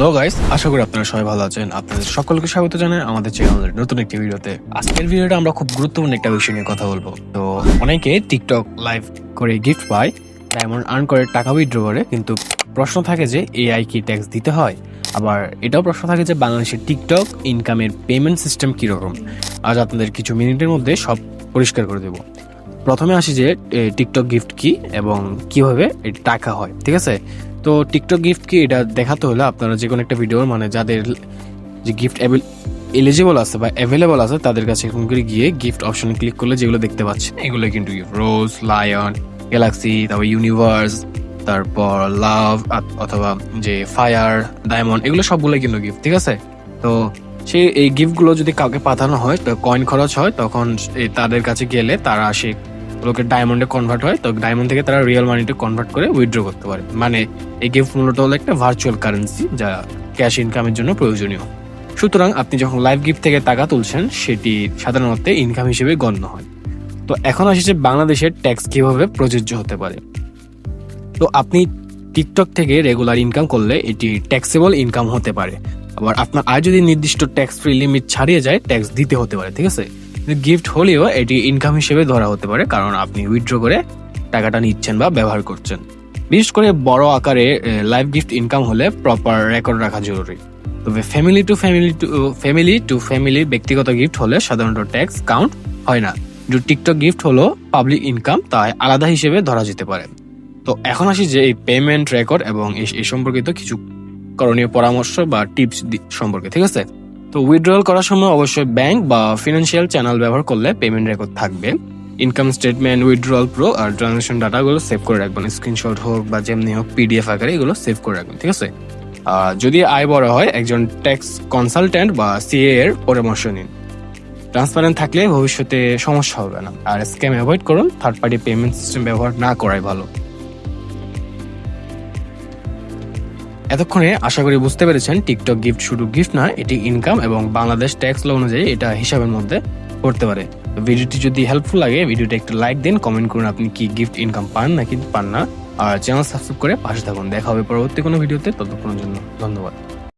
Hello guys, আশা করি আপনারা সবাই ভালো আছেন। আপনাদের সকলকে স্বাগত জানাই আমাদের চ্যানেলের নতুন একটি ভিডিওতে। আজকের ভিডিওটা আমরা খুব গুরুত্বপূর্ণ একটা বিষয় নিয়ে কথা বলবো। তো অনেকে টিকটক লাইভ করে গিফট পায়, ডায়মন্ড আর্ন করে টাকা উইথড্র করে, কিন্তু প্রশ্ন থাকে যে এআই কি ট্যাক্স দিতে হয়? আবার এটাও প্রশ্ন থাকে যে বাংলাদেশের টিকটক ইনকামের পেমেন্ট সিস্টেম কিরকম। আজ আপনাদের কিছু মিনিটের মধ্যে সব পরিষ্কার করে দেবো। প্রথমে আসি যে টিকটক গিফট কি এবং কিভাবে এটা টাকা হয়, ঠিক আছে? তো টিকটক গিফট কি এটা দেখাতে হলে আপনারা যে কোনো একটা ভিডিও, মানে যাদের যে গিফট এলিজিবল আছে বা অ্যাভেলেবল আছে তাদের কাছে এরকম করে গিয়ে গিফট অপশনে ক্লিক করলে যেগুলো দেখতে পাচ্ছেন এগুলো কিন্তু রোজ, লায়ন, গ্যালাক্সি, তারপর ইউনিভার্স, তারপর লাভ অথবা যে ফায়ার, ডায়মন্ড, এগুলো সবগুলো কিন্তু গিফট, ঠিক আছে? তো সেই এই গিফটগুলো যদি কাউকে পাঠানো হয় তো কয়েন খরচ হয়, তখন তাদের কাছে গেলে তারা ওগুলোকে ডায়মন্ডে কনভার্ট হয়, তো ডায়মন্ড থেকে তারা রিয়েল মানিতে কনভার্ট করে উইথড্র করতে পারে। মানে এই গিফট মূলত হলো একটা ভার্চুয়াল কারেন্সি যা ক্যাশ ইনকামের জন্য প্রয়োজনীয়। সুতরাং আপনি যখন লাইভ গিফট থেকে টাকা তুলছেন সেটি সাধারণত ইনকাম হিসেবে গণ্য হয়। তো এখন আসি যে বাংলাদেশের ট্যাক্স কিভাবে প্রযোজ্য হতে পারে। তো আপনি টিকটক থেকে রেগুলার ইনকাম করলে এটি ট্যাক্সেবল ইনকাম হতে পারে। আবার আপনার আয় যদি নির্দিষ্ট ট্যাক্স ফ্রি লিমিট ছাড়িয়ে যায় ট্যাক্স দিতে হতে পারে, ঠিক আছে? গিফট হলেও এটি ইনকাম হিসেবে ধরা হতে পারে, কারণ আপনি উইথড্র করে টাকাটা নিচ্ছেন বা ব্যবহার করছেন। বিশেষ করে বড় আকারে লাইভ গিফট ইনকাম হলে প্রপার রেকর্ড রাখা জরুরি। তবে ফ্যামিলি টু ফ্যামিলি ব্যক্তিগত গিফট হলে সাধারণত ট্যাক্স কাউন্ট হয় না। কিন্তু টিকটক গিফট হলো পাবলিক ইনকাম, তাই আলাদা হিসেবে ধরা যেতে পারে। তো এখন আসি যে এই পেমেন্ট রেকর্ড এবং এই সম্পর্কিত কিছু করণীয় পরামর্শ বা টিপস সম্পর্কে, ঠিক আছে? তো উইথড্রয়াল করার সময় অবশ্যই ব্যাংক বা ফিনান্সিয়াল চ্যানেল ব্যবহার করলে পেমেন্ট রেকর্ড থাকবে। ইনকাম স্টেটমেন্ট, উইথড্রয়াল প্রো আর ট্রানজাকশন ডাটাগুলো সেভ করে রাখবেন, স্ক্রিনশট হোক বা যেমনি হোক পিডিএফ আকারে এগুলো সেভ করে রাখবেন, ঠিক আছে? যদি আয় বড় হয় একজন ট্যাক্স কনসালটেন্ট বা সিএ এর পরামর্শ নিন। ট্রান্সপারেন্ট থাকলে ভবিষ্যতে সমস্যা হবে না। আর স্ক্যাম অ্যাভয়েড করুন, থার্ড পার্টি পেমেন্ট সিস্টেম ব্যবহার না করাই ভালো। এতক্ষণে আশা করি বুঝতে পেরেছেন টিকটক গিফট শুধু গিফট না, এটি ইনকাম এবং বাংলাদেশ ট্যাক্স ল অনুযায়ী এটা হিসাবের মধ্যে পড়তে পারে। ভিডিওটি যদি হেল্পফুল লাগে ভিডিওটা একটু লাইক দিন, কমেন্ট করুন আপনি কি গিফট ইনকাম পান নাকি পান না, আর চ্যানেল সাবস্ক্রাইব করে পাশে থাকুন। দেখা হবে পরবর্তী কোনো ভিডিওতে, ততক্ষণের জন্য ধন্যবাদ।